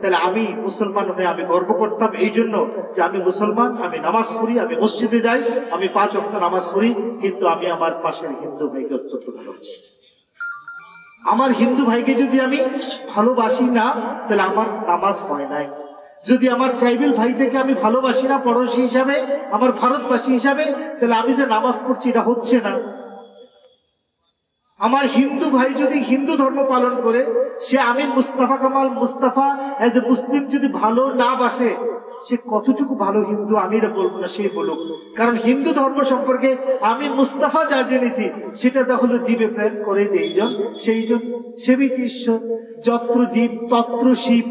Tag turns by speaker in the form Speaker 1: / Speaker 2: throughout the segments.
Speaker 1: তাহলে আমি মুসলমান হয়ে আমি গর্ব করতাম এই জন্য যে আমি মুসলমান, আমি নামাজ পড়ি, আমি মসজিদে যাই, আমি 5 ওয়াক্ত নামাজ পড়ি, কিন্তু আমি আমার পাশের হিন্দু ভাইকে অত্যন্ত ভালোবাসি। আমার হিন্দু ভাইকে যদি আমি ভালোবাসি না, তাহলে আমার নামাজ হয় নাই। যদি আমার ট্রাইবেল ভাইটাকে আমি ভালোবাসি না পড়োশী হিসাবে, আমার ভারতবাসী হিসাবে, তাহলে আমি যে নামাজ পড়ছি এটা হচ্ছে না। আমার হিন্দু ভাই যদি হিন্দু ধর্ম পালন করে, সে আমি মুস্তাফা কামাল মুস্তাফা এজ এ মুসলিম যদি ভালো না বাসে, সে কতটুকু ভালো হিন্দু আমি এটা বলবো না, সে বলুক। কারণ হিন্দু ধর্ম সম্পর্কে আমি মুস্তাফা যা জেনেছি সেটা তো হলো জীবে প্রেম করে যেইজন সেইজন সেবিত ঈশ্বর, যত্র জীব তত্র শিব।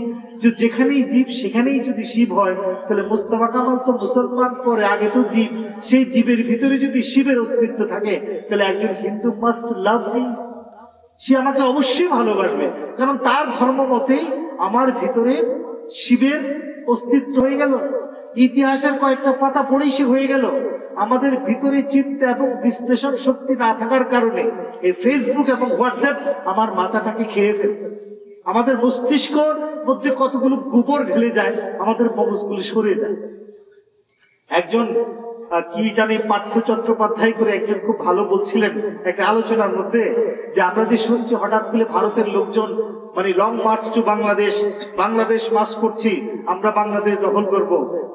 Speaker 1: যেখানেই জীব সেখানেই যদি শিব হয়, তাহলে মুস্তাফা কামাল তো মুসলমান পরে, আগে তো জীব। সেই জীবের ভিতরে যদি শিবের অস্তিত্ব থাকে, তাহলে একজন হিন্দু মাস্ট লাভ মি, সে আমাকে অবশ্যই ভালোবাসবে, কারণ তার ধর্ম মতেই আমার ভিতরে শিবের অস্তিত্ব হয়ে গেল। ইতিহাসের কয়েকটা পাতা পড়েই সে হয়ে গেল। আমাদের ভিতরে চিন্তা এবং বিশ্লেষণ শক্তি না থাকার কারণে এই ফেসবুক এবং হোয়াটসঅ্যাপ আমার মাথাটাকে খেয়ে ফেলে। আমাদের মস্তিষ্কর মধ্যে কতগুলো গোবর ঢেলে যায়, আমাদের মগজগুলো সরে যায়। একজন কি জানি পার্থ চট্টোপাধ্যায় করে একজন খুব ভালো বলছিলেন একটা আলোচনার মধ্যে, যে আমরা যে শুনছি হঠাৎ করে ভারতের লোকজন মানে long march to Bangladesh, Bangladesh march করছি, আমরা বাংলাদেশ দখল করব।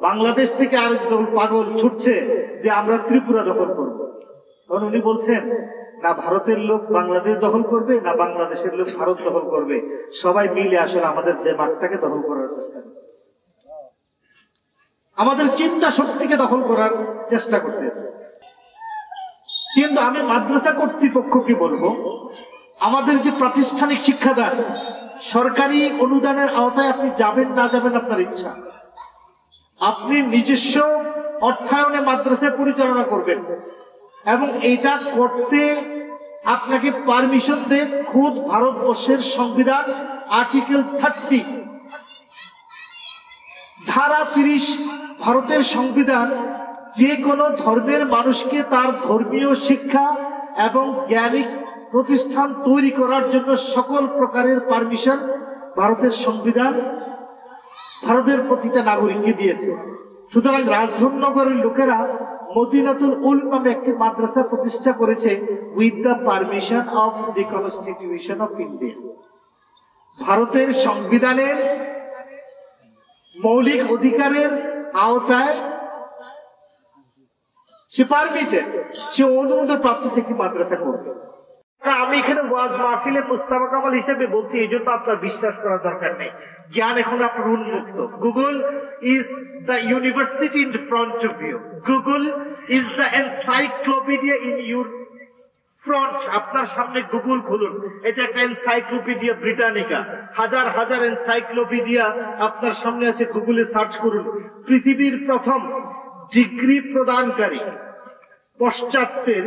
Speaker 1: বাংলাদেশ থেকে আরেক দল পাগল ছুটছে যে আমরা ত্রিপুরা দখল করব। তখন উনি বলছেন, না ভারতের লোক বাংলাদেশ দখল করবে, না বাংলাদেশের লোক ভারত দখল করবে, সবাই মিলে আসলে আমাদের দেমাগটাকে দখল করার চেষ্টা করছে, আমাদের চিন্তা শক্তিকে দখল করার চেষ্টা করতেছে। কিন্তু আমি মাদ্রাসা কর্তৃপক্ষকে বলবো, আমাদের যে প্রাতিষ্ঠানিক শিক্ষাদান সরকারি অনুদানের আওতায় আপনি যাবেন না যাবেন আপনার ইচ্ছা, আপনি নিজস্ব অর্থায়নে মাদ্রাসা পরিচালনা করবেন, এবং এটা করতে আপনাকে পারমিশন দেয় খুদ ভারতবর্ষের সংবিধান আর্টিকেল 30 ধারা 30। ভারতের সংবিধান যে কোনো ধর্মের মানুষকে তার ধর্মীয় শিক্ষা এবং জ্ঞানিক প্রতিষ্ঠান তৈরি করার জন্য সকল প্রকারের পারমিশন ভারতের সংবিধান ভারতের প্রতিটা নাগরিককে দিয়েছে। সুতরাং রাজধনগরের লোকেরা মদিনাতুল উল নামে একটি মাদ্রাসা প্রতিষ্ঠা করেছে with the permission of the constitution of India. ভারতের সংবিধানের মৌলিক অধিকারের আওতায় সে পারমিটেড, সে অনুমোদন প্রাপ্ত থেকে মাদ্রাসা করবে। আমি এখানে ওয়াজ মাহফিলে মুস্তাফা কামাল হিসেবে বলছি, এই জন্য আপনার বিশ্বাস করার দরকার নেই, জ্ঞান এখন আপনার উন্মুক্ত। Google is the university in front of you, Google is the encyclopedia in your front. আপনার সামনে গুগল খুলুন, এটা একটা এনসাইক্লোপিডিয়া ব্রিটানিকা, হাজার হাজার এনসাইক্লোপিডিয়া আপনার সামনে আছে, গুগলে সার্চ করুন। পৃথিবীর প্রথম ডিগ্রি প্রদানকারী, পশ্চাত্যের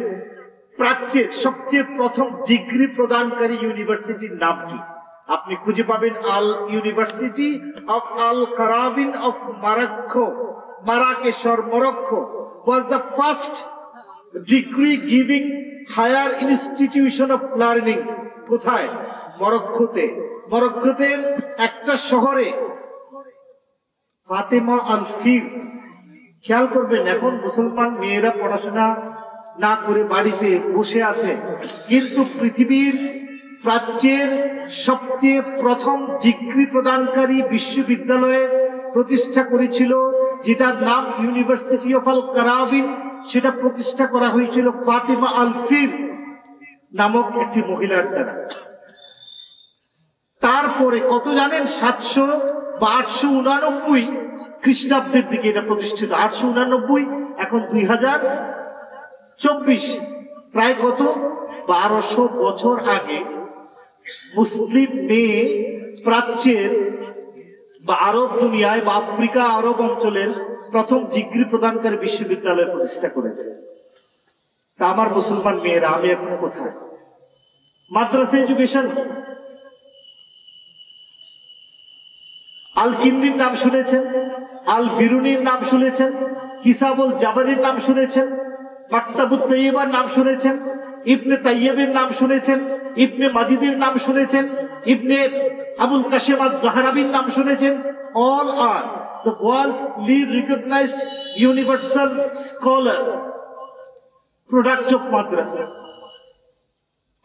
Speaker 1: প্রাচ্যের সবচেয়ে প্রথম ডিগ্রি প্রদানকারী ইউনিভার্সিটির নাম কি? আপনি খুঁজে পাবেন Al University of Al Qarawiyyin of Morocco, মারাকেশর, Morocco was the first degree giving higher institution of learning। কোথায়? মরক্কোতে। মরক্কোতে একটা শহরে ফাতেমা আল ফির। খেয়াল করবেন, এখন মুসলমান মেয়েরা পড়াশোনা না করে বাড়িতে বসে আছে, কিন্তু পৃথিবীর প্রাচ্যের সবচেয়ে প্রথম ডিগ্রি প্রদানকারী বিশ্ববিদ্যালয়ে প্রতিষ্ঠা করেছিল, যেটার নাম ইউনিভার্সিটি অফ আল কারাবিন, সেটা প্রতিষ্ঠা করা হয়েছিল ফাতেমা আল ফির নামক একটি মহিলার দ্বারা। তারপরে কত জানেন? 700 বা 889 খ্রিস্টাব্দের দিকে এটা প্রতিষ্ঠিত। 889, এখন 2024, প্রায় কত 1200 বছর আগে মুসলিম মেয়ে প্রাচ্যের বা আরব দুনিয়ায় বা আফ্রিকা আরব অঞ্চলের প্রথম ডিগ্রি প্রদানকারী বিশ্ববিদ্যালয় প্রতিষ্ঠা করেছে। তা আমার মুসলমান মেয়েরা, আমি এখন কোথায়? মাদ্রাসা এডুকেশন। আল কিন্দির নাম শুনেছেন, আল বিরুনির নাম শুনেছেন, কিসাবুল জাবারির নাম শুনেছেন, মাকতাবুত তাইয়্যিবার নাম শুনেছেন, ইবনে তাইয়্যিবের নাম শুনেছেন, ইবনে মাজিদের নাম শুনেছেন, ইবনে আবুল কাশেম আয-যাহরাবীর নাম শুনেছেন? All are the world lead recognized universal scholar, product of madrasa.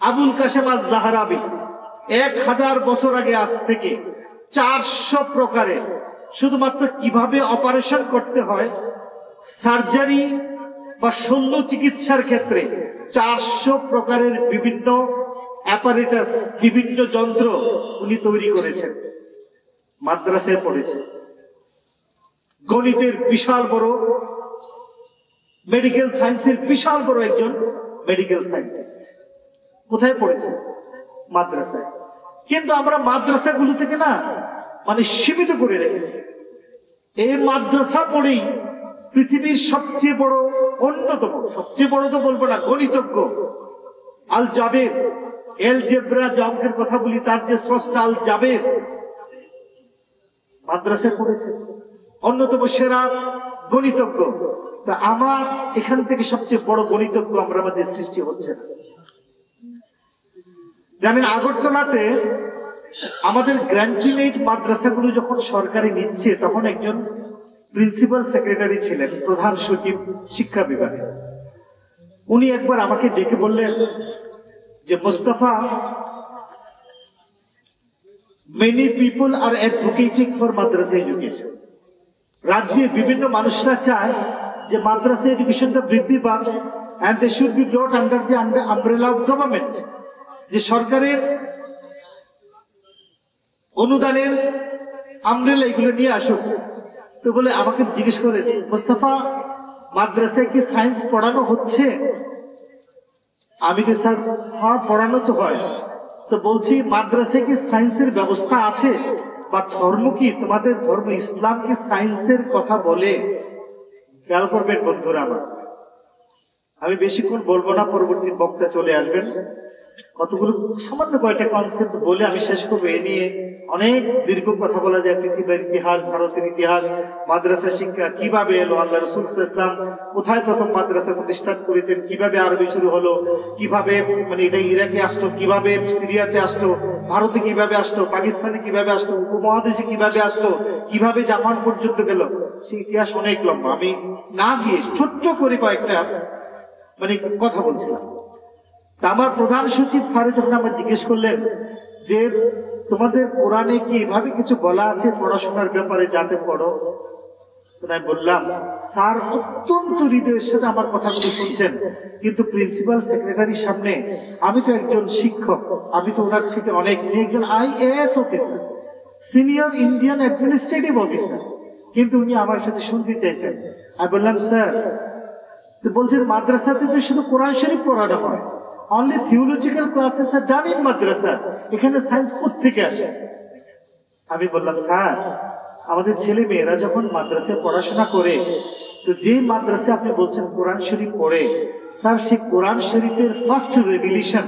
Speaker 1: Abul Qasim আয-যাহরাবী 1000 বছর আগে, আজ থেকে 400 প্রকারের, শুধুমাত্র কিভাবে অপারেশন করতে হয়, সার্জারি বা শল্য চিকিৎসার ক্ষেত্রে 400 প্রকারের বিভিন্ন অ্যাপারেটাস, বিভিন্ন যন্ত্র উনি তৈরি করেছেন, মাদ্রাসায় পড়েছেন। গণিতের বিশাল বড়, মেডিকেল সায়েন্সের বিশাল বড় একজন মেডিকেল সায়েন্টিস্ট। কোথায় পড়েছে? মাদ্রাসায়। কিন্তু আমরা মাদ্রাসাগুলো থেকে না মানে সীমিত করে রেখেছি। এই মাদ্রাসা পড়েই পৃথিবীর সবচেয়ে বড়, অন্যতম, সবচেয়ে বড় তো বলবো না, গণিতজ্ঞ আল জাবের, এলজেব্রা যে অঙ্কের কথা বলি, তার যে স্রষ্টা আল জাবের মাদ্রাসায় পড়েছে, অন্যতম সেরা গণিতজ্ঞ। তা আমার এখান থেকে সবচেয়ে বড় গণিতজ্ঞ আমরা আমাদের সৃষ্টি হচ্ছে না। যেমন আগরতলাতে আমাদের গ্র্যান্টিনেট মাদ্রাসাগুলো যখন সরকারি নিচ্ছে, তখন একজন প্রিন্সিপাল সেক্রেটারি ছিলেন, প্রধান সচিব শিক্ষা বিভাগে। উনি একবার আমাকে ডেকে বললেন যে Mustafa, many people R advocating for Madrasa education. রাজ্যে বিভিন্ন মানুষরা চায় যে মাদ্রাসা এডুকেশনটা বৃদ্ধি পাক, and they should be brought under the umbrella of government, যে সরকারের অনুদানের আমব্রেলা এগুলো নিয়ে আসুক। তো বলে আমাকে জিজ্ঞেস করে, মুস্তাফা মাদ্রাসায় কি সায়েন্স পড়ানো হচ্ছে? আমি কি, স্যার হ্যাঁ পড়ানো তো হয়। তো বলছি মাদ্রাসায় কি সায়েন্সের ব্যবস্থা আছে? বা ধর্ম কি, তোমাদের ধর্ম ইসলাম কি সায়েন্সের কথা বলে? খেয়াল করবেন বন্ধুরা আমার, আমি বেশিক্ষণ বলবো না, পরবর্তী বক্তা চলে আসবেন। কতগুলো সামান্য কয়েকটা কনসেপ্ট বলে আমি শেষ করবো। এ নিয়ে অনেক দীর্ঘ কথা বলা যায়, পৃথিবীর ইতিহাস, ভারতের ইতিহাস, মাদ্রাসা শিক্ষা কিভাবে এলো, আল্লাহ রাসূল সাল্লাল্লাহু আলাইহি ওয়াসাল্লাম কোথায় প্রথম মাদ্রাসা প্রতিষ্ঠান করেছেন, কিভাবে আরবি শুরু হলো, কিভাবে মানে এটা ইরাকে আসলো, কিভাবে সিরিয়াতে আসলো, ভারতে কিভাবে আসলো, পাকিস্তানে কিভাবে আসলো, উপমহাদেশে কিভাবে আসলো, কিভাবে জাপান পর্যন্ত গেল, সেই ইতিহাস অনেক লম্বা। আমি না গিয়ে ছোট্ট করে কয়েকটা মানে কথা বলছিলাম। আমার প্রধান সচিব স্যারে যখন আমার জিজ্ঞেস করলেন যে তোমাদের কোরআনে কি এভাবে কিছু বলা আছে পড়াশোনার ব্যাপারে, যাতে পড়ো, আমি বললাম স্যার অত্যন্ত হৃদয়ের সাথে আমার কথাগুলো শুনছেন, কিন্তু প্রিন্সিপাল সেক্রেটারির সামনে আমি তো একজন শিক্ষক, আমি তো ওনার থেকে অনেক, একজন IAS officer, senior Indian administrative officer, কিন্তু উনি আমার সাথে শুনতে চাইছেন। আমি বললাম স্যার, তো বলছেন মাদ্রাসাতে তো শুধু কোরআন শরীফ পড়ানো হয়, only theological classes are done in madrasa, এখানে সায়েন্স কোত্থেকে আসে? আমি বললাম স্যার, আমাদের ছেলে মেয়েরা যখন মাদ্রাসায় পড়াশোনা করে, তো যে মাদ্রাসায় আপনি বলছেন কোরআন শরীফ পড়ে, স্যার সেই কোরআন শরীফের ফার্স্ট রেভিলেশন,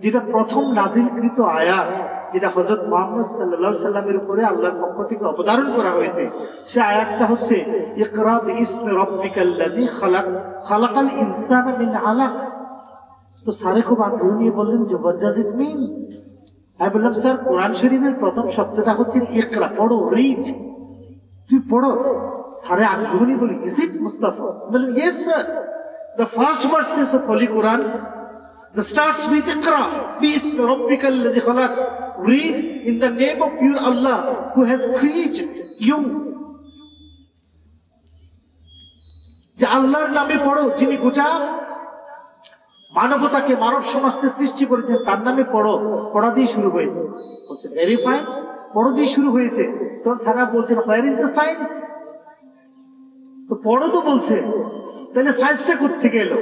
Speaker 1: যেটা প্রথম নাজিলকৃত আয়াত, যেটা হযরত মুহাম্মদ সাল্লাল্লাহু আলাইহি সাল্লামের উপরে আল্লাহর পক্ষ থেকে অবতারণ করা হয়েছে, সে আয়াতটা হচ্ছে ইকরা বিইসমি রাব্বিকাল্লাযী খালাক, খালাকাল ইনসানা মিন আলাক। তো স্যারে খুব আগ্রহ নিয়ে বললেন যে হোয়াট ডাজ ইট মিন? আমি বললাম স্যার, কোরআন শরীফের প্রথম শব্দটা হচ্ছে ইকরা, পড়ো, রিড, তুই পড়ো। স্যারে আগ্রহ নিয়ে বলি, ইজ ইট মুস্তাফা? বললেন yes sir, the first verses of holy Quran that starts with Iqra bismi rabbikal-ladhi khalaq, read in the name of your Allah who has created you, যে আল্লাহর নামে পড়ো যিনি গোটা মানবতাকে, মানব সমাজকে সৃষ্টি করেছেন, তার নামে পড়ো। পড়া দিয়ে শুরু হয়েছে, বলছে ভেরি ফাইন, পড়ো দিয়ে শুরু হয়েছে। তখন সারা বলছেন হোয়ার ইজ দ্য সায়েন্স? তো পড়ো তো বলছে, তাহলে সায়েন্সটা কোত্থেকে এলো?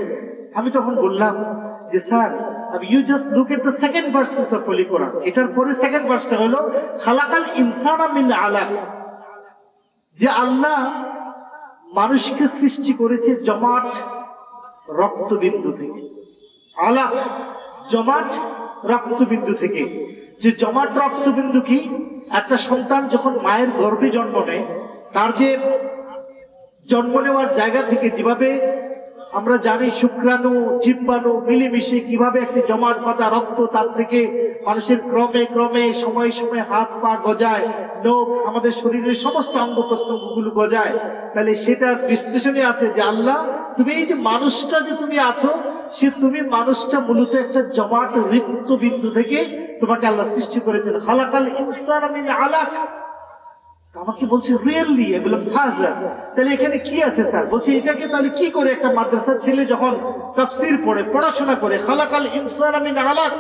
Speaker 1: আমি তখন বললাম যে sir, you just look at the second verses of holy Quran. এটার পরে সেকেন্ড ভার্সটা হলো খালাকাল ইনসানা মিন আলাক, যে আল্লাহ মানুষকে সৃষ্টি করেছে জমাট রক্তবিন্দু থেকে। আলাক জমাট রক্তবিন্দু থেকে। যে জমাট রক্তবিন্দু কি? একটা সন্তান যখন মায়ের গর্ভে জন্ম নেয়, তার যে জন্ম নেওয়ার জায়গা থেকে যেভাবে আমরা জানি শুক্রাণু জীবাণু মিলেমিশে কিভাবে একটি জমাট বাঁধা রক্ত তার থেকে মানুষের ক্রমে ক্রমে সময়ে সময়ে হাত পা গজায়, নখ, আমাদের শরীরের সমস্ত অঙ্গ প্রত্যঙ্গগুলো গজায়। তাহলে সেটার বিশ্লেষণে আছে যে আল্লাহ তুমি এই যে মানুষটা যে তুমি আছো, সে তুমি মানুষটা মূলত একটা জমাট রিক্ত বিন্দু থেকে তোমাকে আল্লাহ সৃষ্টি করেছেন। খালাকাল ইনসানা মিন আলাক। আমাকে বলছে রিয়েলি? এগুলো সাজা। তাহলে এখানে কি আছে স্যার? বলছে এটাকে তাহলে কি করে একটা মাদ্রাসার ছেলে যখন তাফসীর পড়ে পড়াশোনা করে, খালাকাল ইনসানা মিন আলাক,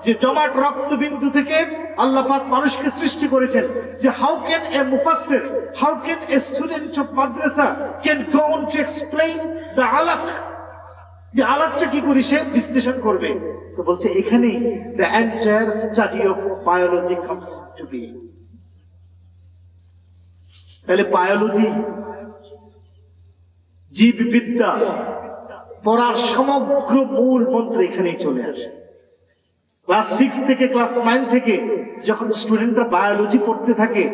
Speaker 1: যে জমাট রক্তবিন্দু থেকে আল্লাহ পাক মানুষকে সৃষ্টি করেছেন, যে how can a mufassir, how can a student of madrasa can go on to explain the alaq, যে আলাকটা কি করে সে বিশ্লেষণ করবে? তো বলছে এখানে the entire study of biology comes to be. তাহলে বায়োলজি, জীববিদ্যা পড়ার সমগ্র মূল মন্ত্র এখানেই চলে আসে। ক্লাস 6 থেকে ক্লাস 9 থেকে যখন স্টুডেন্টরা বায়োলজি পড়তে থাকে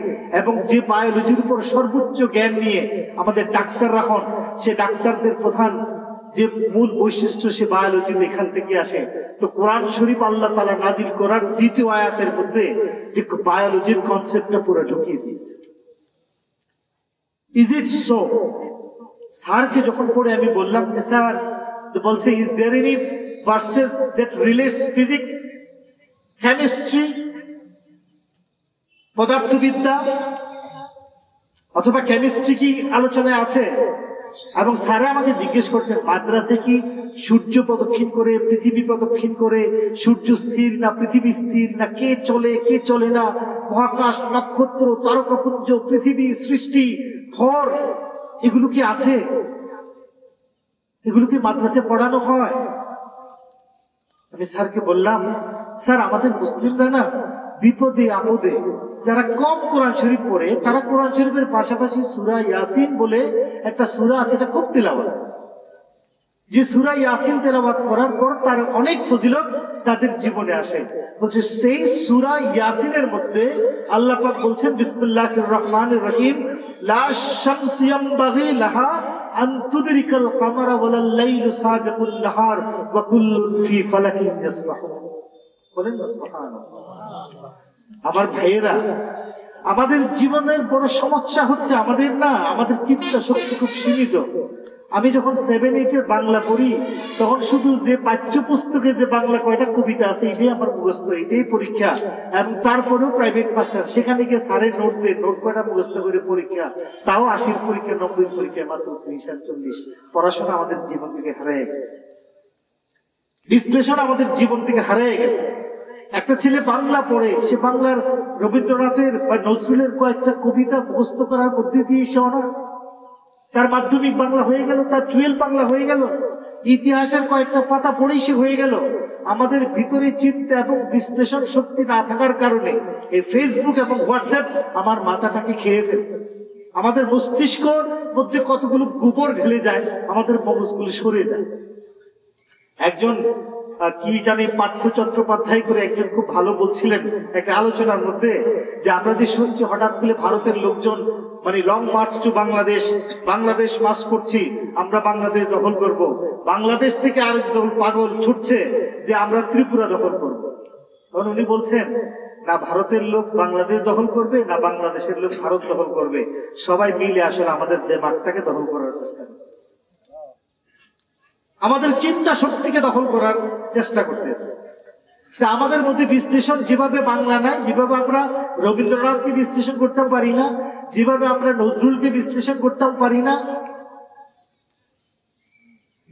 Speaker 1: এবং যে বায়োলজির উপর সর্বোচ্চ জ্ঞান নিয়ে আমাদের ডাক্তাররা হন, সে ডাক্তারদের প্রধান যে মূল বৈশিষ্ট্য সে বায়োলজিতে এখান থেকে আসে। তো কোরআন শরীফ আল্লাহ তাআলা নাজিল করার দ্বিতীয় আয়াতের মধ্যে যে বায়োলজির কনসেপ্টটা পুরো ঢুকিয়ে দিয়েছে। Is it so? স্যারকে যখন পড়ে আমি বললাম যে স্যার, বলছে is there any verses that relates physics, chemistry, পদার্থবিদ্যা অথবা কেমিস্ট্রি কি আলোচনায় আছে? এবং স্যারে আমাকে জিজ্ঞেস করছেন মাদ্রাসায় কি সূর্য প্রদক্ষিণ করে, পৃথিবী প্রদক্ষিণ করে, সূর্য স্থির না পৃথিবী স্থির, না কে চলে কে চলে না, মহাকাশ, নক্ষত্র, তারকাপুঞ্জ, পৃথিবী, সৃষ্টি, ভর, এগুলো কি আছে? এগুলো কি মাদ্রাসায় পড়ানো হয়? আমি স্যারকে বললাম, স্যার আমাদের মুসলিমরা না বিপদে আপদে যারা কম কোরআন শরীফ পড়ে, তারা কোরআন শরীফের পাশাপাশি সূরা ইয়াসিন বলে একটা সূরা আছে, এটা খুব তেলাওয়াত। যে সূরা ইয়াসিন তেলাওয়াত করার পর তার অনেক ফজিলত তাদের জীবনে আসে। বলছে সেই সূরা ইয়াসিনের মধ্যে আল্লাহ পাক বলছেন বিসমিল্লাহির রহমানির রহিম, লা শামসু ইয়ামবাগি লাহা আন তুদরিকাল কামারা ওয়ালাল লাইলু সাবিকুন নাহার ওয়া কুল্লুন ফি ফালাকিন ইয়াসবাহুন। বলেন না সুবহানাল্লাহ। আমার ভাইয়েরা, আমাদের জীবনের বড় সমস্যা হচ্ছে আমাদের চিন্তা শক্তি খুব সীমিত। আমি যখন 7-8 বাংলা পড়ি তখন শুধু যে পাঠ্যপুস্তকে যে বাংলা কয়টা কবিতা আছে এটাই আমার মুখস্থ, এটাই পরীক্ষা। এবং তারপরেও প্রাইভেট মাস্টার, সেখানে গিয়ে স্যারের নোট দেন, নোট কয়টা মুখস্থ করে পরীক্ষা, তাও 80 পরীক্ষা 90 পরীক্ষা মাত্র 30-40। পড়াশোনা আমাদের জীবন থেকে হারিয়ে গেছে, বিশ্লেষণ আমাদের জীবন থেকে হারিয়ে গেছে। একটা ছেলে বাংলা পড়ে, সে বাংলার রবীন্দ্রনাথের বা নজরুলের কয়েকটা কবিতা মুখস্থ করার মধ্যে দিয়ে সে অনার্স, তার মাধ্যমিক বাংলা হয়ে গেল, তার 12 বাংলা হয়ে গেল, ইতিহাসের কয়েকটা পাতা পড়েই সে হয়ে গেল। আমাদের ভিতরে চিন্তা এবং বিশ্লেষণ শক্তি না থাকার কারণে এই ফেসবুক এবং হোয়াটসঅ্যাপ আমার মাথাটাকে খেয়ে ফেলে। আমাদের মস্তিষ্কর মধ্যে কতগুলো গোবর ঢেলে যায়, আমাদের মগজগুলো সরে যায়। একজন কি জানি পার্থ চট্টোপাধ্যায় করে একজন খুব ভালো বলছিলেন একটা আলোচনার মধ্যে, যে আমরা যে শুনছি হঠাৎ করে ভারতের লোকজন মানে long march to Bangladesh, Bangladesh march করছি, আমরা বাংলাদেশ দখল করব। বাংলাদেশ থেকে আরেক দল পাগল ছুটছে যে আমরা ত্রিপুরা দখল করব। তখন উনি বলছেন, না ভারতের লোক বাংলাদেশ দখল করবে, না বাংলাদেশের লোক ভারত দখল করবে, সবাই মিলে আসলে আমাদের দেমাগটাকে দখল করার চেষ্টা করছে, আমাদের চিন্তা শক্তিকে দখল করার চেষ্টা করতেছে। আমাদের মধ্যে বিশ্লেষণ যেভাবে বাংলা নাই, যেভাবে আমরা রবীন্দ্রনাথকে বিশ্লেষণ করতেও পারি না, যেভাবে আমরা নজরুলকে বিশ্লেষণ করতেও পারি না,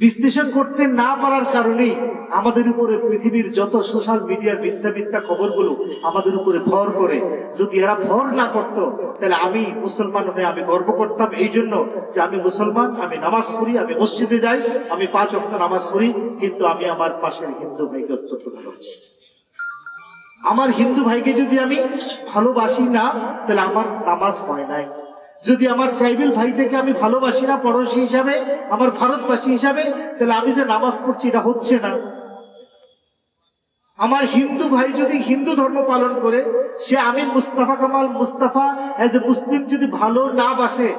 Speaker 1: বিশ্লেষণ করতে না পারার কারণেই আমাদের উপরে পৃথিবীর যত সোশ্যাল মিডিয়ার মিথ্যা মিথ্যা খবরগুলো আমাদের উপরে ভর করে। যদি এরা ভর না করতো তাহলে আমি মুসলমান হয়ে আমি গর্ব করতাম এই জন্য যে আমি মুসলমান, আমি নামাজ পড়ি, আমি মসজিদে যাই, আমি 5 ওয়াক্ত নামাজ পড়ি, কিন্তু আমি আমার পাশের হিন্দু ভাইকে অত্যন্ত ভালোবাসি। আমার হিন্দু ভাইকে যদি আমি ভালোবাসি না তাহলে আমার নামাজ হয় নাই। যদি আমার ট্রাইবেল ভাইটাকে আমি ভালোবাসি না পড়োশী হিসাবে, আমার ভারতবাসী হিসাবে, তাহলে আমি যে নামাজ পড়ছি এটা হচ্ছে না। আমার হিন্দু ভাই যদি হিন্দু ধর্ম পালন করে, সে আমি মুস্তাফা কামাল মুস্তাফা এজ এ মুসলিম যদি ভালো না বাসে,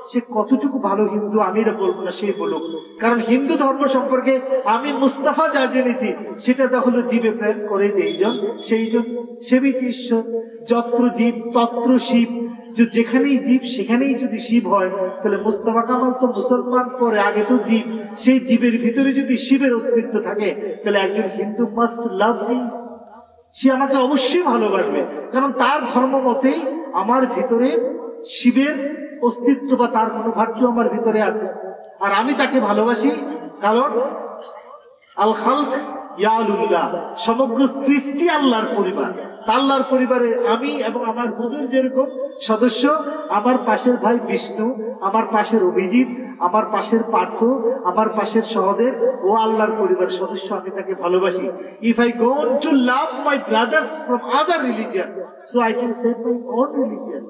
Speaker 1: সে কতটুকু ভালো হিন্দু আমি এটা বলবো না, সেই বলুক। কারণ হিন্দু ধর্ম সম্পর্কে আমি মুস্তাফা যা জেনেছি সেটা তা হলো জীবে প্রেম করে যেইজন সেইজন সেবিত ঈশ্বর, যত্র জীব তত্র শিব। যেখানেই জীব সেখানেই যদি শিব হয়, তাহলে মুস্তাফা কামাল তো মুসলমান পরে, আগে তো জীব। সেই জীবের ভিতরে যদি শিবের অস্তিত্ব থাকে, তাহলে একজন হিন্দু মাস্ট লাভ মি, সে আমাকে অবশ্যই ভালোবাসবে। কারণ তার ধর্ম মতেই আমার ভিতরে শিবের অস্তিত্ব বা তার কোনো ভার্য আমার ভিতরে আছে, আর আমি তাকে ভালোবাসি। কারণ আল খালক ইয়ালুল্লাহ, সমগ্র সৃষ্টি আল্লাহর পরিবার। আল্লাহর পরিবারে আমি এবং আমার হুজুর যেরকম সদস্য, আমার পাশের ভাই বিষ্ণু, আমার পাশের অভিজিৎ, আমার পাশের পার্থ, আমার পাশের সহদেব, ও আল্লাহর পরিবার সদস্য, আমি তাকে ভালোবাসি। If I go to love my brothers from other religion, so I can save my own religion.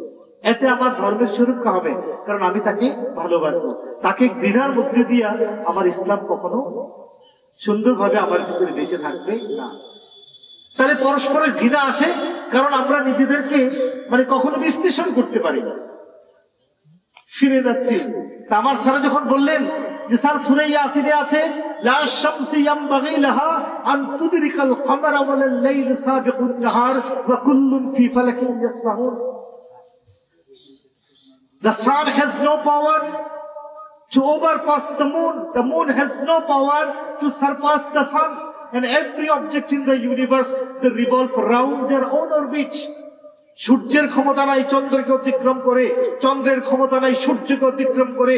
Speaker 1: এতে আমার ধর্মের সুরক্ষা হবে, কারণ আমি তাকে ভালোবাসবো। তাকে ঘৃণার মধ্যে দিয়া আমার ইসলাম কখনো সুন্দরভাবে আমার ভিতরে বেঁচে থাকবে না। তাহলে পরস্পরের ঘৃণা আসে কারণ আমরা নিজেদেরকে কখনো বিশ্লেষণ করতে পারি না। ফিরে যাচ্ছি, আমার স্যার যখন বললেন যে স্যার সূরা ইয়াসিনে আছে লা শামসু ইয়ামবাগি লাহা আন তুদরিকাল কমারা ওয়াল লাইলু সাবিকুন নাহার ওয়া কুল্লুন ফি ফালাকিন ইয়াসবাহুন, the sun has no power to overpass the moon, the moon has no power to surpass the sun, and every object in the universe they revolve around their own orbit. সূর্যের ক্ষমতা নাই চন্দ্রকে অতিক্রম করে, চন্দ্রের ক্ষমতা নাই সূর্যকে অতিক্রম করে,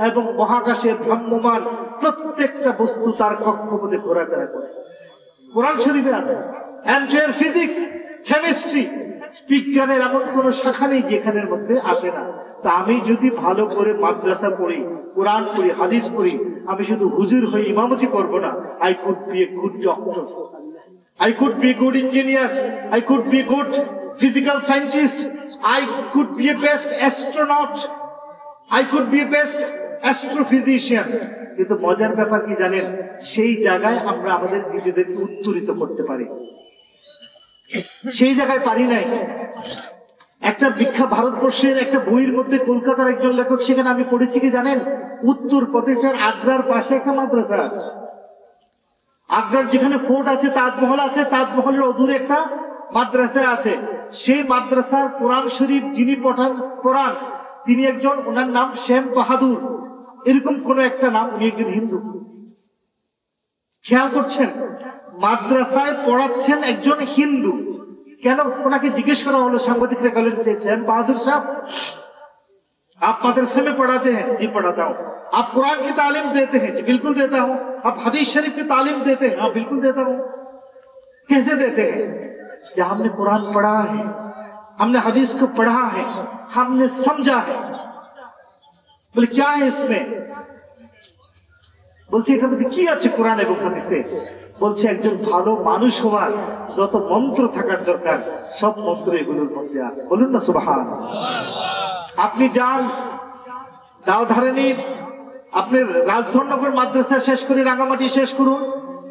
Speaker 1: এবং মহাকাশে ভ্রাম্যমান প্রত্যেকটা বস্তু তার কক্ষপথে ঘোরাফেরা করে। কোরআন শরীফে আছে। এন্ড ফিজিক্স, কেমিস্ট্রি, বিজ্ঞানের এমন কোন শাখা নেই যেখানের মধ্যে আসে না। তা আমি যদি ভালো করে মাদ্রাসা পড়ি, কোরআন পড়ি, হাদিস পড়ি, আমি শুধু হুজুর হয়ে ইমামতি করব না। I could B a good doctor, I could be a good engineer, I could be a good physical scientist, I could be a best astronaut, I could be a best astrophysician. কিন্তু মজার ব্যাপার কি জানেন, সেই জায়গায় আমরা আমাদের নিজেদেরকে উত্তরিত করতে পারি, সেই জায়গায় পারি নাই। একটা বিখ্যাত ভারতবর্ষের একটা বইয়ের মধ্যে কলকাতার একজন লেখক, সেখানে আমি পড়েছি কি জানেন, উত্তর প্রদেশের আগ্রার পাশে একটা মাদ্রাসা আছে। আগ্রার যেখানে ফোর্ট আছে, তাজমহল আছে, তাজমহলের অদূরে একটা মাদ্রাসা আছে। সেই মাদ্রাসার কোরআন শরীফ যিনি পড়ান তিনি একজন, ওনার নাম শ্যাম বাহাদুর, এরকম কোন একটা নাম, উনি একজন হিন্দু। খেয়াল করছেন, মাদ্রাসায় পড়াচ্ছেন একজন হিন্দু। কেন ওনাকে জিজ্ঞেস করা হলো, সাংবাদিকরা বলেন যে শ্যাম বাহাদুর সাহেব आप मदरसे में पढ़ाते हैं? जी पढ़ाता हूँ। आप कुरान की तालीम देते हैं? जी बिल्कुल देता हूँ। आप हदीस शरीफ की तालीम देते हैं? हाँ बिल्कुल देता हूँ। कैसे देते हैं? जब हमने कुरान पढ़ा है, हमने हदीस को पढ़ा है, हमने समझा है। बोले क्या है इसमें? বলছে এটার মধ্যে কি আছে কোরআন এবং হাদিসে? বলছে একজন ভালো মানুষ হওয়ার যত মন্ত্র থাকার দরকার সব মন্ত্র এগুলোর মধ্যে আছে। বলুন না সুবহানাল্লাহ। আপনি যান দাওধারানি, আপনি রাজধননগর মাদ্রাসা শেষ করে রাঙামাটি শেষ করুন,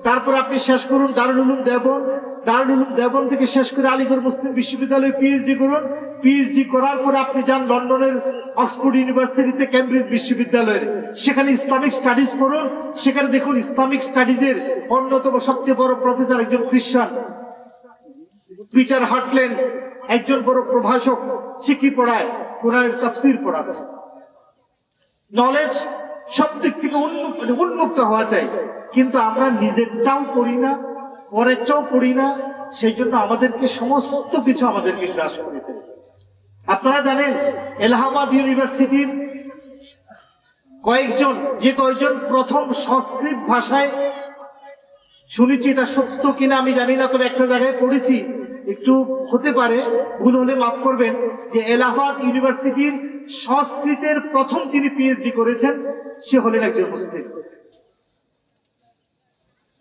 Speaker 1: তারপর আপনি শেষ করুন দারুল উলুম দেওবন্দ, দারুল উলুম দেওবন্দ থেকে শেষ করে আলিগড় মুসলিম বিশ্ববিদ্যালয়ে পিএইচডি করুন, পিএইচডি করার পর আপনি যান লন্ডনের অক্সফোর্ড ইউনিভার্সিটিতে, কেমব্রিজ বিশ্ববিদ্যালয়ে, সেখানে ইসলামিক স্টাডিজ পড়ুন। সেখানে দেখুন ইসলামিক স্টাডিজের অন্যতম সবচেয়ে বড় প্রফেসর একজন খ্রিস্টান, পিটার হার্টল্যান্ড, একজন বড় প্রভাষক। সে কি পড়ায়? কোরআনের তাফসীর পড়াচ্ছে। নলেজ সব দিক থেকে উন্মুক্ত হওয়া চাই, কিন্তু আমরা নিজেরটাও পড়ি না, পরেরটাও পড়ি না। সেই জন্য আমাদেরকে সমস্ত কিছু আমাদেরকে গ্রাস করে ফেলে। আপনারা জানেন এলাহাবাদ ইউনিভার্সিটির কয়েকজন প্রথম সংস্কৃত ভাষায়, শুনেছি এটা সত্য কিনা আমি জানি না, তবে একটা জায়গায় পড়েছি, একটু হতে পারে ভুল হলে মাফ করবেন, যে এলাহাবাদ ইউনিভার্সিটির সংস্কৃতের প্রথম যিনি পিএইচডি করেছেন সে হলেন একজন মুসলিম,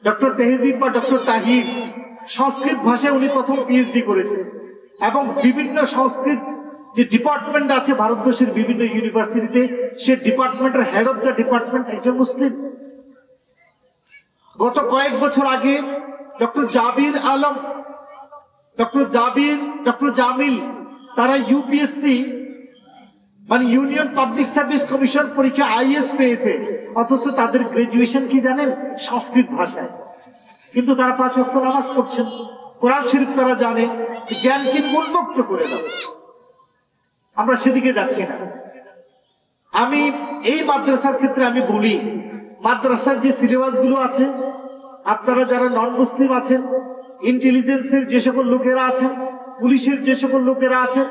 Speaker 1: ডক্টর তেহজিব বা ডক্টর তাহির। সংস্কৃত ভাষায় উনি প্রথম পিএইচডি করেছেন, এবং বিভিন্ন সংস্কৃত যে ডিপার্টমেন্ট আছে ভারতবর্ষের বিভিন্ন ইউনিভার্সিটিতে, সে ডিপার্টমেন্টের হেড অফ দ্য ডিপার্টমেন্ট একজন মুসলিম। গত কয়েক বছর আগে ডক্টর জাবির আলম, ডক্টর জামিল তারা ইউপিএসসি মানে ইউনিয়ন পাবলিক সার্ভিস কমিশন পরীক্ষা আইএস পেয়েছে, অথচ তাদের গ্রাজুয়েশন কি জানেন? সংস্কৃত ভাষায়। কিন্তু তারা 5 ওয়াক্ত নামাজ পড়ছেন, কোরআন শরীফ তারা জানে, জ্ঞানকে উন্মুক্ত করে দাও। আমরা সেদিকে যাচ্ছি না। আমি এই মাদ্রাসার ক্ষেত্রে আমি বলি, মাদ্রাসার যে সিলেবাস গুলো আছে, আপনারা যারা নন মুসলিম আছেন, ইন্টেলিজেন্সের যে সকল লোকেরা আছেন, পুলিশের যে সকল লোকেরা আছেন,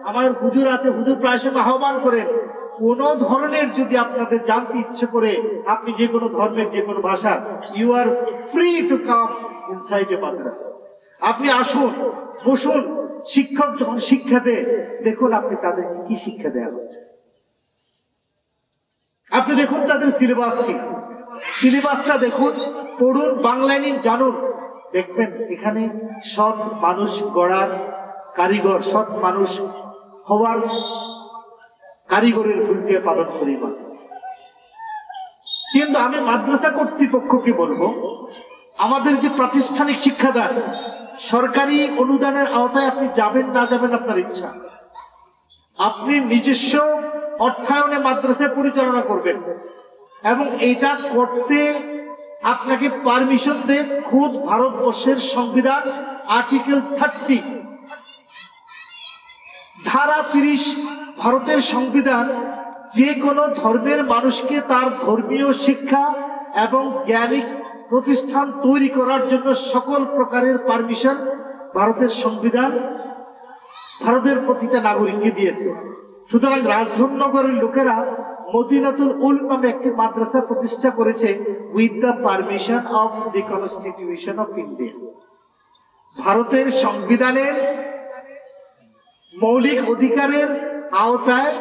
Speaker 1: আমার হুজুর আছে, হুজুর প্রায় সময় আহ্বান করেন, কোন ধরনের যদি আপনাদের জানতে ইচ্ছে করে, আপনি যে কোনো ধর্মের যে কোনো ভাষার, you are free to come inside a madrasa. আপনি আসুন, বসুন, শিক্ষক যখন শিক্ষা দেয়, দেখুন আপনি তাদেরকে কি শিক্ষা দেওয়া হচ্ছে। আপনি দেখুন তাদের সিলেবাস কি, সিলেবাসটা দেখুন, পড়ুন, বাংলায় নিন, জানুন। দেখবেন এখানে সৎ মানুষ গড়ার কারিগর, সৎ মানুষ হওয়ার কারিগরের ভূমিকা পালন করি মাদ্রাসা। কিন্তু আমি মাদ্রাসা কর্তৃপক্ষকে বলবো, আমাদের যে প্রাতিষ্ঠানিক শিক্ষাদান, সরকারি অনুদানের আওতায় আপনি যাবেন না যাবেন আপনার ইচ্ছা, আপনি নিজস্ব অর্থায়নে মাদ্রাসা পরিচালনা করবেন, এবং এটা করতে আপনাকে পারমিশন দেয় খুদ ভারতবর্ষের সংবিধান আর্টিকেল 30 ধারা 30 ভারতের সংবিধান যে কোনো ধর্মের মানুষকে তার ধর্মীয় শিক্ষা এবং জ্ঞানিক প্রতিষ্ঠান তৈরি করার জন্য সকল প্রকারের পারমিশন ভারতের সংবিধান ভারতের প্রতিটা নাগরিককে দিয়েছে। সুতরাং রাজধনগরের লোকেরা মদিনাতুল উল নামে একটি মাদ্রাসা প্রতিষ্ঠা করেছে with the permission of the constitution of India. ভারতের সংবিধানের মৌলিক অধিকারের আওতায়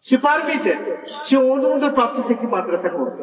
Speaker 1: সে পারমিটেড, সে অনুমোদন প্রাপ্ত থেকে মাদ্রাসা করবে।